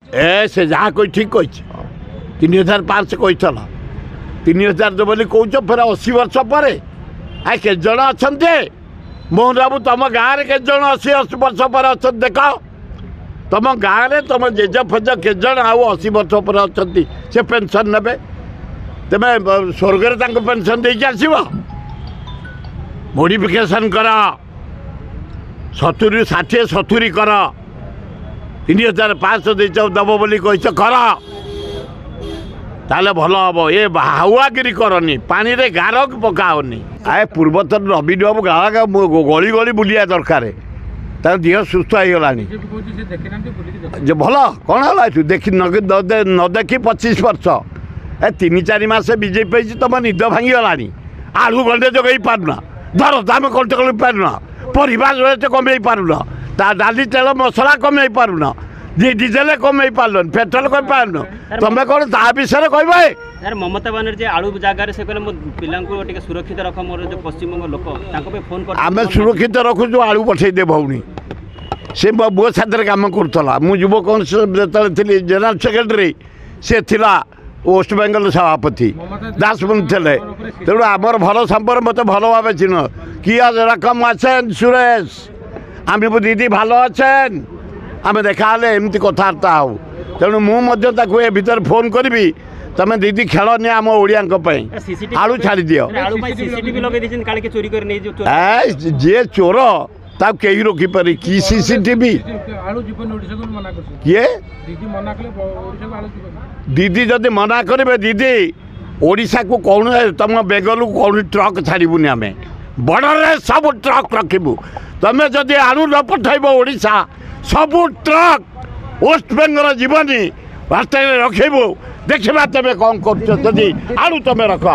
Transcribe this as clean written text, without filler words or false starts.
ए से जहाँ कोई ठीक कही 3500 कही 3000 दे बोली कौच फिर 80 वर्ष पर आ के जन अच्छा मोहन बाबू तुम गाँव में के 80 वर्ष पर अच्छा देख तुम गाँव में तुम जेज फेज के जन आउ 80 वर्ष पर अच्छा से पेनसन ने तुम स्वर्ग पेनसन देकी आसब मोडिफिकेशन कर 70 60 70 कर 3500 दे दब बोली कह कर ताले भल हम ये हाउआगिरी करनी पानी रे गार पकाओनी आए पूर्वतन नवीन बाबू गाँ गली गली बुलिया दरकार देह सुस्थ हो गलानी भल कौन है तू देखी न देखी 25 वर्ष ए 3-4 मास बीजेपी तुम निद भांगी गलानी आलू गंडे जगह पारुना धर दाम कंट्रोल पारुना परिवार रेट कमे पारुना डाली तेल मसला कमे पारुना डीजेल कमे पार्लन पेट्रोल कम पारुन तुम कौन ता विषय कह यार ममता बनर्जी आलू जगार से कहले मो पिला को सुरक्षित रख मोर जो पश्चिम बंग लोक फोन कर आम सुरक्षित रखुचु आलू पठे दे भौनी से मो साथ काम करूला मु युव कांग्रेस थी जनरल सेक्रेटरी से थिला वेस्ट बेंगल सभापति दासमुनि थे तेणु आमर भल संपर्क मत भल भाव चिन्ह किया रकम आছেন सुरेश आम दीदी भल आছেন आम देखा एमती कथबार्ता हो तेणु मुझे भीतर फोन करी तुम दीदी खेल नि आम ओडिया आलू छाड़ी दियो जे चोर ताक कहीं रोकी पारी कि सीसीटीवी किए दीदी जदि मना करेंगे दीदी ओडिशा को कौन तुम बेंगलू कौन ट्रक छाड़बूनी आम बॉर्डर सब ट्रक रखबू तुम जदि आलू न पठेब ओडिशा सब ट्रक वेस्ट बेंगल जीवनी रास्ता रखबू देखा तुम कौन कर आलू तुम रख।